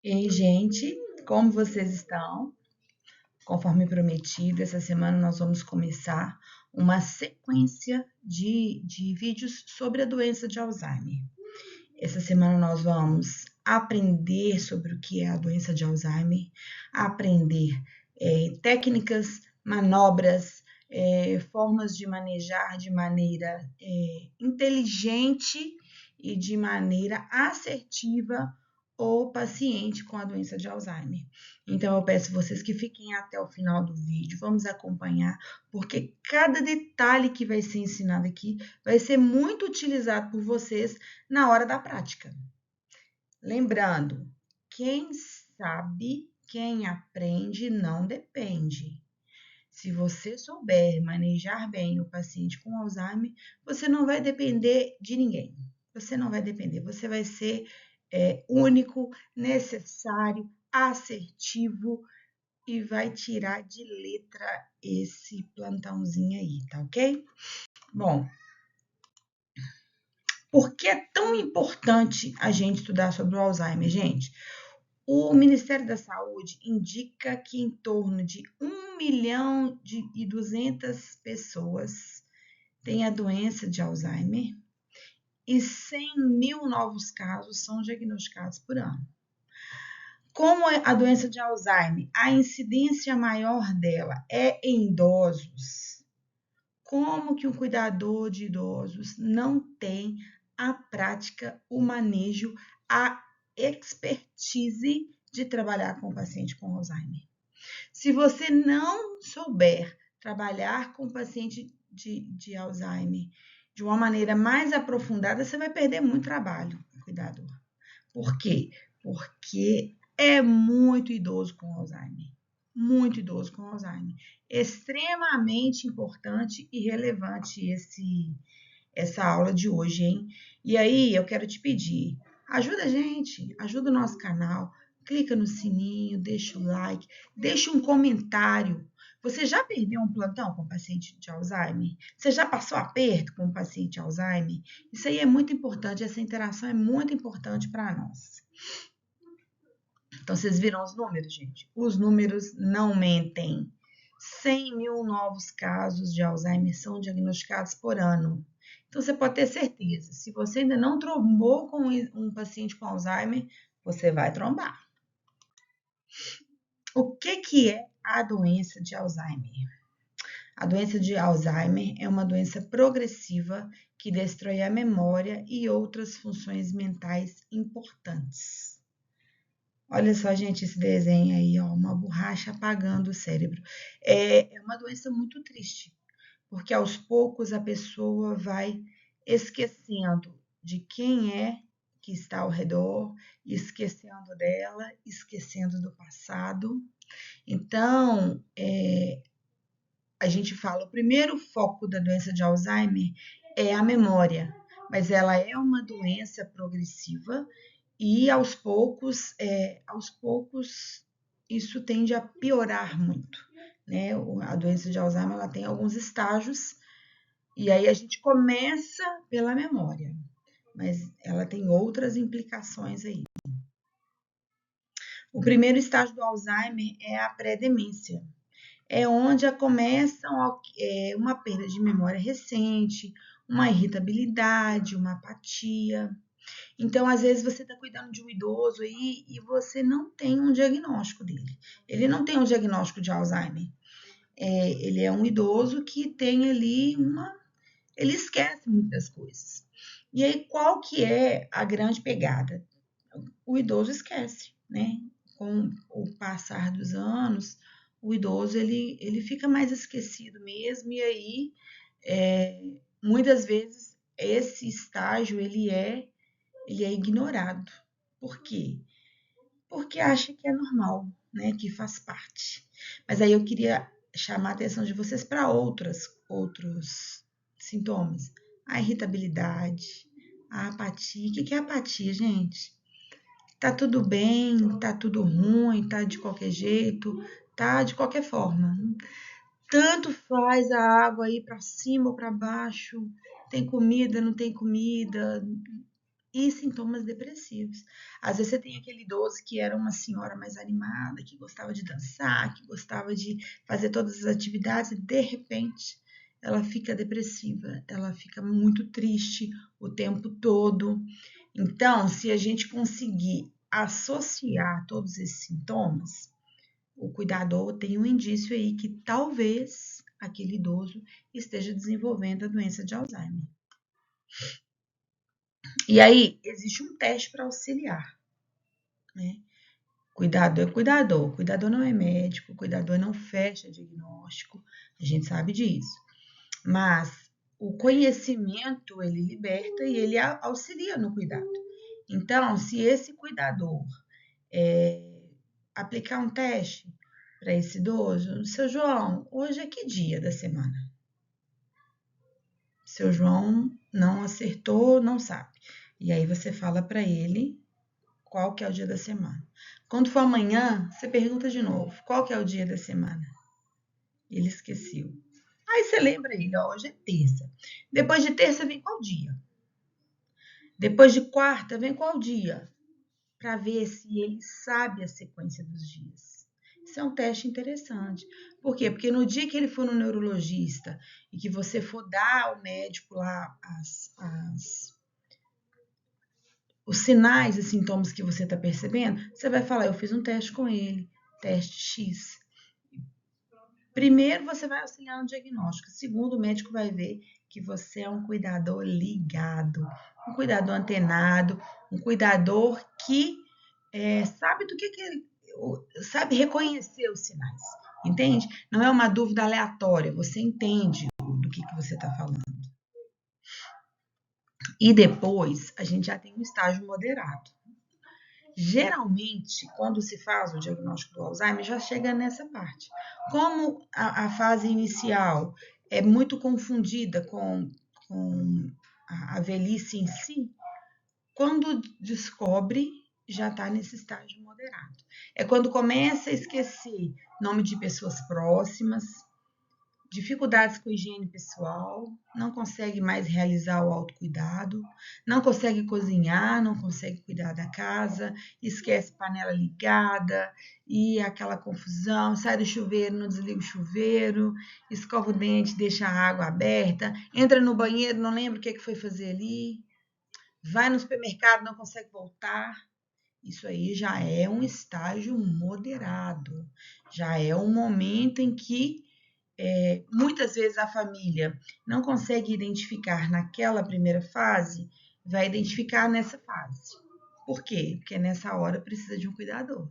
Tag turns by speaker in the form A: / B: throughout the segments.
A: Ei, gente, como vocês estão? Conforme prometido, essa semana nós vamos começar uma sequência de vídeos sobre a doença de Alzheimer. Essa semana nós vamos aprender sobre o que é a doença de Alzheimer, aprender técnicas, manobras, formas de manejar de maneira inteligente e de maneira assertiva o paciente com a doença de Alzheimer. Então, eu peço vocês que fiquem até o final do vídeo, vamos acompanhar, porque cada detalhe que vai ser ensinado aqui vai ser muito utilizado por vocês na hora da prática. Lembrando, quem sabe, quem aprende não depende. Se você souber manejar bem o paciente com Alzheimer, você não vai depender de ninguém. Você não vai depender, você vai ser único, necessário, assertivo e vai tirar de letra esse plantãozinho aí, tá ok? Bom, por que é tão importante a gente estudar sobre o Alzheimer, gente? O Ministério da Saúde indica que em torno de 1.200.000 pessoas têm a doença de Alzheimer e 100.000 novos casos são diagnosticados por ano. Como a doença de Alzheimer, a incidência maior dela é em idosos, como que um cuidador de idosos não tem a prática, o manejo, a expertise de trabalhar com o paciente com Alzheimer? Se você não souber trabalhar com o paciente de Alzheimer de uma maneira mais aprofundada, você vai perder muito trabalho, cuidador. Por quê? Porque é muito idoso com Alzheimer. Muito idoso com Alzheimer. Extremamente importante e relevante essa aula de hoje, hein? E aí, eu quero te pedir, ajuda a gente, ajuda o nosso canal, clica no sininho, deixa o like, deixa um comentário. Você já perdeu um plantão com paciente de Alzheimer? Você já passou aperto com paciente de Alzheimer? Isso aí é muito importante, essa interação é muito importante para nós. Então, vocês viram os números, gente? Os números não mentem. 100.000 novos casos de Alzheimer são diagnosticados por ano. Então, você pode ter certeza, se você ainda não trombou com um paciente com Alzheimer, você vai trombar. O que é a doença de Alzheimer? A doença de Alzheimer é uma doença progressiva que destrói a memória e outras funções mentais importantes. Olha só, gente, esse desenho aí, ó, uma borracha apagando o cérebro. É uma doença muito triste, porque aos poucos a pessoa vai esquecendo de quem é que está ao redor, esquecendo dela, esquecendo do passado. Então, a gente fala, o primeiro foco da doença de Alzheimer é a memória, mas ela é uma doença progressiva e aos poucos isso tende a piorar muito, né? A doença de Alzheimer ela tem alguns estágios e aí a gente começa pela memória, mas ela tem outras implicações aí. O primeiro estágio do Alzheimer é a pré-demência, é onde começam uma perda de memória recente, uma irritabilidade, uma apatia. Então, às vezes, você está cuidando de um idoso aí e você não tem um diagnóstico dele. Ele não tem um diagnóstico de Alzheimer. Ele é um idoso que tem ali ele esquece muitas coisas. E aí, qual que é a grande pegada? O idoso esquece, né? Com o passar dos anos, o idoso ele fica mais esquecido mesmo, e aí muitas vezes esse estágio ele é ignorado. Por quê? Porque acha que é normal, né? Que faz parte. Mas aí eu queria chamar a atenção de vocês para outros sintomas. A irritabilidade, a apatia. O que é apatia, gente? Tá tudo bem, tá tudo ruim, tá de qualquer jeito, tá de qualquer forma. Tanto faz a água ir para cima ou para baixo, tem comida, não tem comida, e sintomas depressivos. Às vezes você tem aquele idoso que era uma senhora mais animada, que gostava de dançar, que gostava de fazer todas as atividades, e de repente ela fica depressiva, ela fica muito triste o tempo todo. Então, se a gente conseguir associar todos esses sintomas, o cuidador tem um indício aí que talvez aquele idoso esteja desenvolvendo a doença de Alzheimer. E aí, existe um teste para auxiliar, né? Cuidador é cuidador, cuidador não é médico, cuidador não fecha diagnóstico, a gente sabe disso. Mas o conhecimento, ele liberta e ele auxilia no cuidado. Então, se esse cuidador aplicar um teste para esse idoso, seu João, hoje é que dia da semana? Seu João não acertou, não sabe. E aí você fala para ele qual que é o dia da semana. Quando for amanhã, você pergunta de novo, qual que é o dia da semana? Ele esqueceu. Aí você lembra ele, ó, hoje é terça. Depois de terça vem qual dia? Depois de quarta vem qual dia? Para ver se ele sabe a sequência dos dias. Isso é um teste interessante. Por quê? Porque no dia que ele for no neurologista e que você for dar ao médico lá os sinais e sintomas que você está percebendo, você vai falar, eu fiz um teste com ele, teste X. Primeiro, você vai auxiliar no diagnóstico. Segundo, o médico vai ver que você é um cuidador ligado, um cuidador antenado, um cuidador que sabe do que ele sabe reconhecer os sinais, entende? Não é uma dúvida aleatória, você entende do que você está falando. E depois, a gente já tem um estágio moderado. Geralmente, quando se faz o diagnóstico do Alzheimer, já chega nessa parte. Como a fase inicial é muito confundida com a velhice em si, quando descobre, já está nesse estágio moderado. É quando começa a esquecer nome de pessoas próximas, dificuldades com higiene pessoal, não consegue mais realizar o autocuidado, não consegue cozinhar, não consegue cuidar da casa, esquece panela ligada e aquela confusão, sai do chuveiro, não desliga o chuveiro, escova o dente, deixa a água aberta, entra no banheiro, não lembra o que foi fazer ali, vai no supermercado, não consegue voltar. Isso aí já é um estágio moderado, já é um momento em que muitas vezes a família não consegue identificar naquela primeira fase, vai identificar nessa fase. Por quê? Porque nessa hora precisa de um cuidador.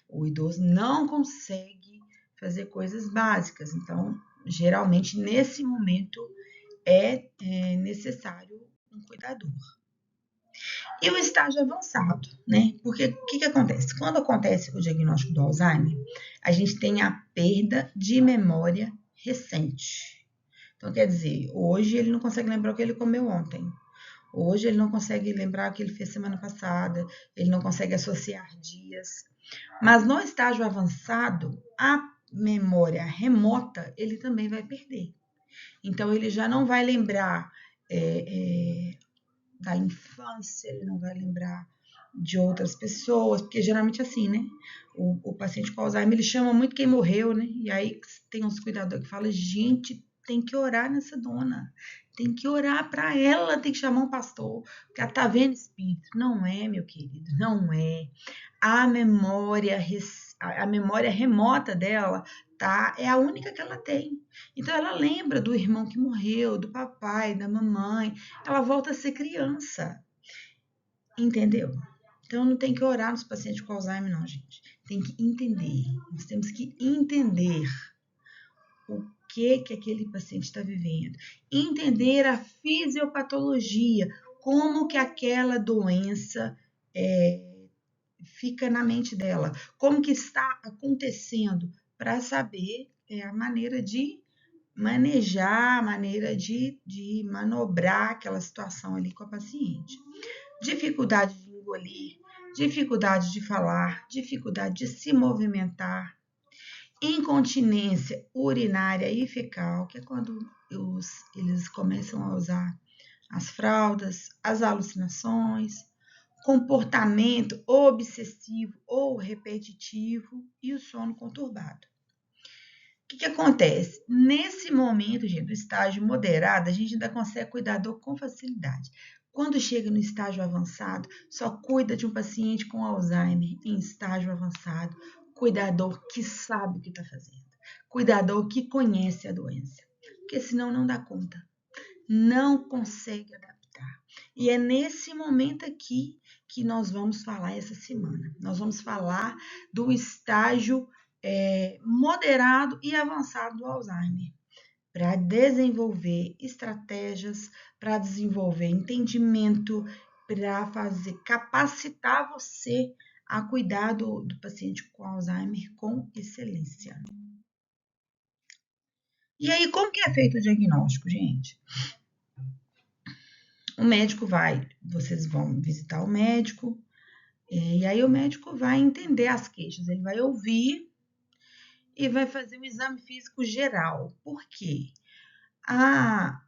A: O idoso não consegue fazer coisas básicas, então, geralmente, nesse momento, é necessário um cuidador. E o estágio avançado, né? Porque o que acontece? Quando acontece o diagnóstico do Alzheimer, a gente tem a perda de memória recente. Então, quer dizer, hoje ele não consegue lembrar o que ele comeu ontem. Hoje ele não consegue lembrar o que ele fez semana passada. Ele não consegue associar dias. Mas no estágio avançado, a memória remota ele também vai perder. Então, ele já não vai lembrar da infância, ele não vai lembrar de outras pessoas, porque geralmente é assim, né? O paciente com Alzheimer, ele chama muito quem morreu, né? E aí tem uns cuidadores que falam, gente, tem que orar nessa dona, tem que orar para ela, tem que chamar um pastor, porque ela tá vendo espírito. Não é, meu querido, não é. A memória remota dela, tá? É a única que ela tem. Então ela lembra do irmão que morreu, do papai, da mamãe. Ela volta a ser criança. Entendeu? Então não tem que orar nos pacientes com Alzheimer, não, gente. Tem que entender. Nós temos que entender o que aquele paciente está vivendo. Entender a fisiopatologia, como que aquela doença fica na mente dela, como que está acontecendo, para saber a maneira de manejar, a maneira de manobrar aquela situação ali com a paciente. Dificuldade de engolir, dificuldade de falar, dificuldade de se movimentar, incontinência urinária e fecal, que é quando eles começam a usar as fraldas, as alucinações, comportamento obsessivo ou repetitivo e o sono conturbado. O que acontece? Nesse momento, gente, do estágio moderado, a gente ainda consegue cuidador com facilidade. Quando chega no estágio avançado, só cuida de um paciente com Alzheimer em estágio avançado, cuidador que sabe o que está fazendo, cuidador que conhece a doença, porque senão não dá conta, não consegue adaptar. E é nesse momento aqui que nós vamos falar essa semana. Nós vamos falar do estágio moderado e avançado do Alzheimer, para desenvolver estratégias, para desenvolver entendimento, para capacitar você a cuidar do paciente com Alzheimer com excelência. E aí, como que é feito o diagnóstico, gente? O médico vocês vão visitar o médico, e aí o médico vai entender as queixas, ele vai ouvir e vai fazer um exame físico geral. Por quê? A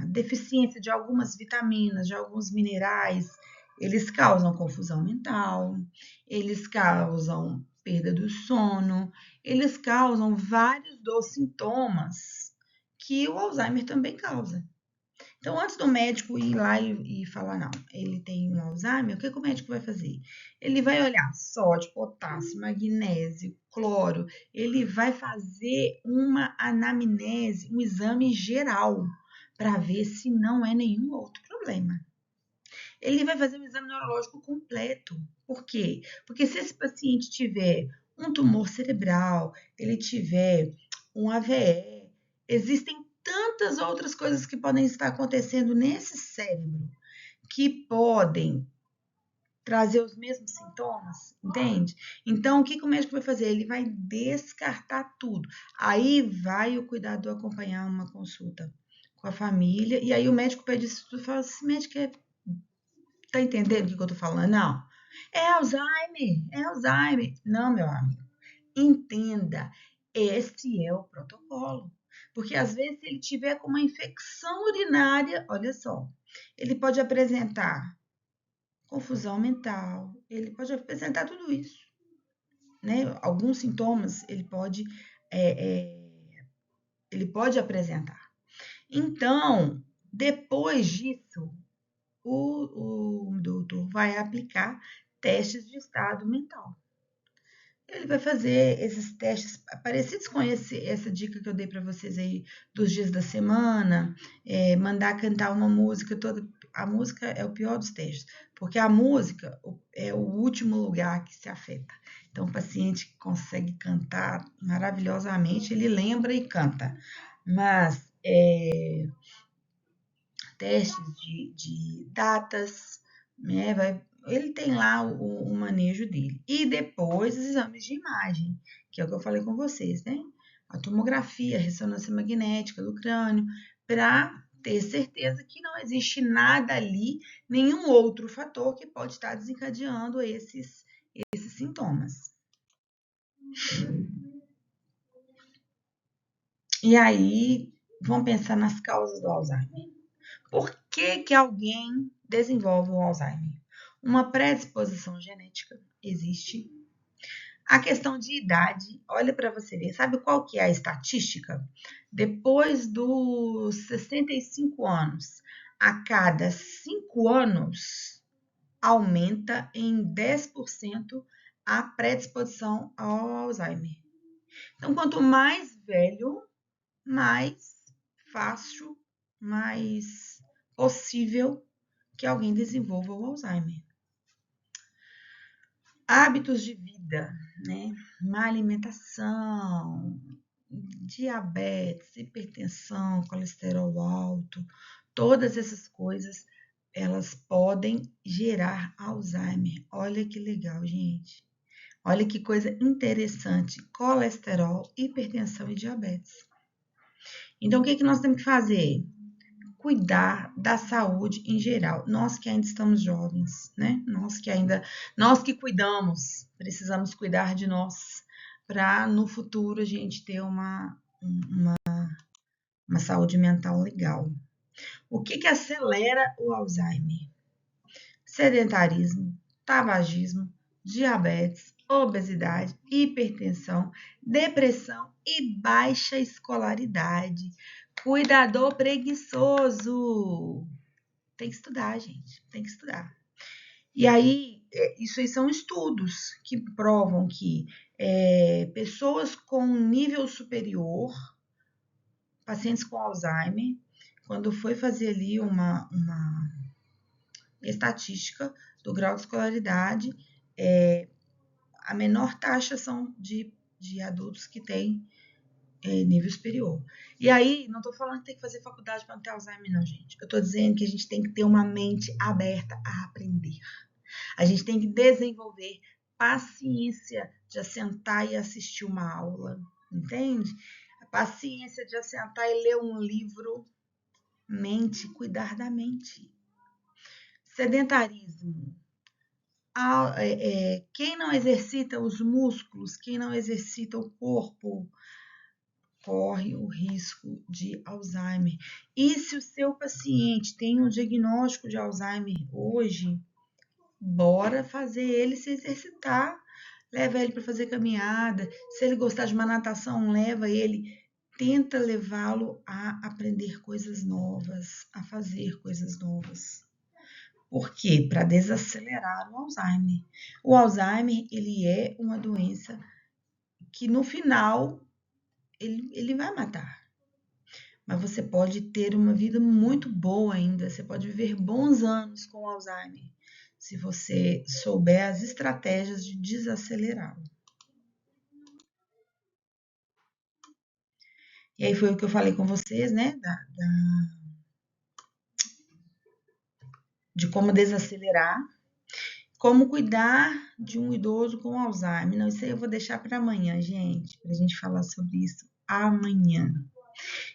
A: deficiência de algumas vitaminas, de alguns minerais, eles causam confusão mental, eles causam perda do sono, eles causam vários dos sintomas que o Alzheimer também causa. Então, antes do médico ir lá e falar, não, ele tem um Alzheimer, o que o médico vai fazer? Ele vai olhar sódio, potássio, magnésio, cloro, ele vai fazer uma anamnese, um exame geral, para ver se não é nenhum outro problema. Ele vai fazer um exame neurológico completo. Por quê? Porque se esse paciente tiver um tumor cerebral, ele tiver um AVE, existem tantas outras coisas que podem estar acontecendo nesse cérebro que podem trazer os mesmos sintomas, entende? Então, o que o médico vai fazer? Ele vai descartar tudo. Aí vai o cuidador acompanhar uma consulta com a família, e aí o médico pede isso tudo e fala assim, médico, tá entendendo o que eu tô falando? Não. É Alzheimer, é Alzheimer. Não, meu amigo. Entenda, esse é o protocolo. Porque às vezes, se ele tiver com uma infecção urinária, olha só, ele pode apresentar confusão mental, ele pode apresentar tudo isso, né? Alguns sintomas ele pode apresentar. Então, depois disso, o doutor vai aplicar testes de estado mental. Ele vai fazer esses testes parecidos com essa dica que eu dei para vocês aí dos dias da semana, mandar cantar uma música toda. A música é o pior dos testes, porque a música é o último lugar que se afeta. Então, o paciente que consegue cantar maravilhosamente, ele lembra e canta. Mas testes de datas, né? Ele tem lá o manejo dele. E depois os exames de imagem, que é o que eu falei com vocês, né? A tomografia, a ressonância magnética do crânio, para ter certeza que não existe nada ali, nenhum outro fator que pode estar desencadeando esses sintomas. E aí, vamos pensar nas causas do Alzheimer. Por que alguém desenvolve o Alzheimer? Uma predisposição genética existe. A questão de idade, olha para você ver, sabe qual que é a estatística? Depois dos 65 anos, a cada 5 anos, aumenta em 10% a predisposição ao Alzheimer. Então, quanto mais velho, mais fácil, mais possível que alguém desenvolva o Alzheimer. Hábitos de vida, né? Má alimentação, diabetes, hipertensão, colesterol alto, todas essas coisas, elas podem gerar Alzheimer. Olha que legal, gente. Olha que coisa interessante. Colesterol, hipertensão e diabetes. Então, o que nós temos que fazer? Cuidar da saúde em geral. Nós que ainda estamos jovens, né? Nós que cuidamos, precisamos cuidar de nós para no futuro a gente ter uma saúde mental legal. O que acelera o Alzheimer? Sedentarismo, tabagismo, diabetes, obesidade, hipertensão, depressão e baixa escolaridade. Cuidador preguiçoso. Tem que estudar, gente. Tem que estudar. E aí, isso aí são estudos que provam que pessoas com nível superior, pacientes com Alzheimer, quando foi fazer ali uma estatística do grau de escolaridade, a menor taxa são de adultos que têm nível superior. E aí, não estou falando que tem que fazer faculdade para não ter Alzheimer, não, gente. Eu estou dizendo que a gente tem que ter uma mente aberta a aprender. A gente tem que desenvolver paciência de assentar e assistir uma aula, entende? A paciência de assentar e ler um livro. Mente, cuidar da mente. Sedentarismo. Quem não exercita os músculos, quem não exercita o corpo, corre o risco de Alzheimer. E se o seu paciente tem um diagnóstico de Alzheimer hoje, bora fazer ele se exercitar. Leva ele para fazer caminhada. Se ele gostar de uma natação, leva ele. Tenta levá-lo a aprender coisas novas, a fazer coisas novas. Por quê? Para desacelerar o Alzheimer. O Alzheimer, ele é uma doença que no final ele vai matar. Mas você pode ter uma vida muito boa ainda, você pode viver bons anos com o Alzheimer, se você souber as estratégias de desacelerá-lo. E aí foi o que eu falei com vocês, né? De como desacelerar, como cuidar de um idoso com Alzheimer. Não, isso aí eu vou deixar para amanhã, gente, para a gente falar sobre isso amanhã.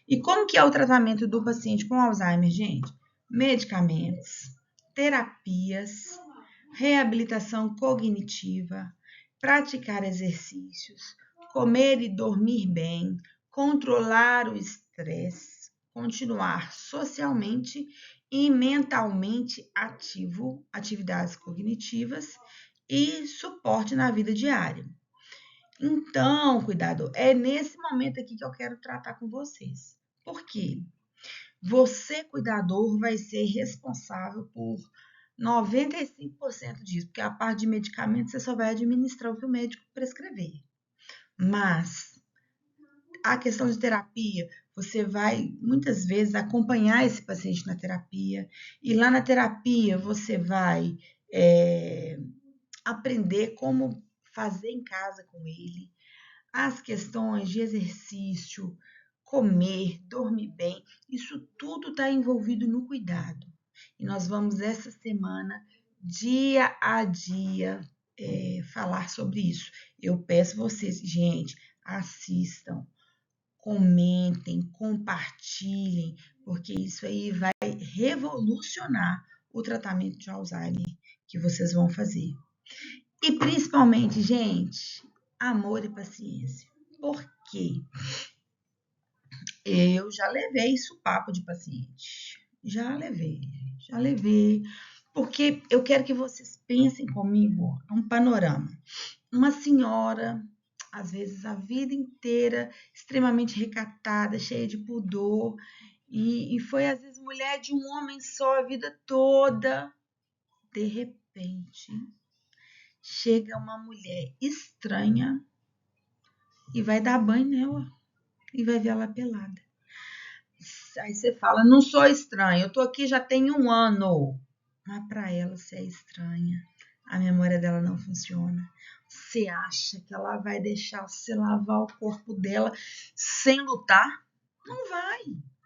A: E como que é o tratamento do paciente com Alzheimer, gente? Medicamentos, terapias, reabilitação cognitiva, praticar exercícios, comer e dormir bem, controlar o estresse, continuar socialmente e mentalmente ativo, atividades cognitivas e suporte na vida diária. Então, cuidado, é nesse momento aqui que eu quero tratar com vocês. Por quê? Você, cuidador, vai ser responsável por 95% disso, porque a parte de medicamento você só vai administrar o que o médico prescrever. Mas a questão de terapia, você vai muitas vezes acompanhar esse paciente na terapia, e lá na terapia você vai aprender como fazer em casa com ele, as questões de exercício, comer, dormir bem, isso tudo está envolvido no cuidado. E nós vamos essa semana, dia a dia, falar sobre isso. Eu peço vocês, gente, assistam, comentem, compartilhem, porque isso aí vai revolucionar o tratamento de Alzheimer que vocês vão fazer. E principalmente, gente, amor e paciência. Por quê? Eu já levei isso papo de paciente. Já levei. Porque eu quero que vocês pensem comigo um panorama. Uma senhora, às vezes a vida inteira, extremamente recatada, cheia de pudor, e foi às vezes mulher de um homem só a vida toda. De repente, chega uma mulher estranha e vai dar banho nela e vai ver ela pelada. Aí você fala, não sou estranha, eu tô aqui já tem 1 ano. Mas para ela você é estranha, a memória dela não funciona. Você acha que ela vai deixar você lavar o corpo dela sem lutar? Não vai,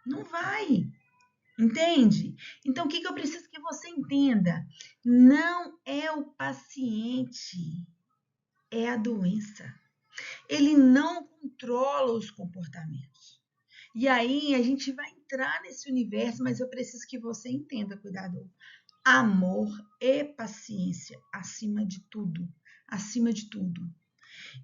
A: não vai. Entende? Então, o que eu preciso que você entenda? Não é o paciente, é a doença. Ele não controla os comportamentos. E aí a gente vai entrar nesse universo, mas eu preciso que você entenda, cuidador. Amor e paciência acima de tudo. Acima de tudo.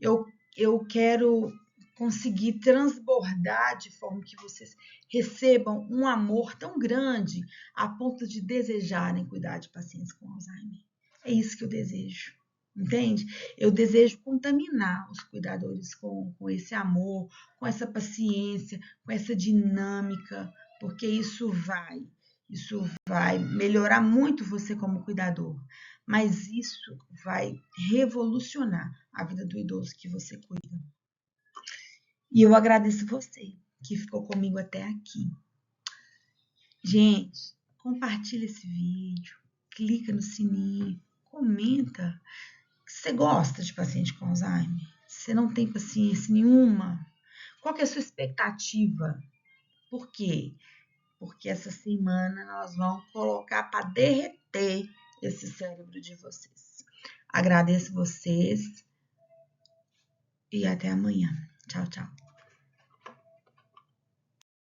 A: Eu quero conseguir transbordar de forma que vocês recebam um amor tão grande a ponto de desejarem cuidar de pacientes com Alzheimer. É isso que eu desejo, entende? Eu desejo contaminar os cuidadores com esse amor, com essa paciência, com essa dinâmica, porque isso vai melhorar muito você como cuidador, mas isso vai revolucionar a vida do idoso que você cuida. E eu agradeço você que ficou comigo até aqui. Gente, compartilha esse vídeo, clica no sininho, comenta. Você gosta de paciente com Alzheimer? Você não tem paciência nenhuma? Qual que é a sua expectativa? Por quê? Porque essa semana nós vamos colocar para derreter esse cérebro de vocês. Agradeço vocês e até amanhã. Tchau, tchau.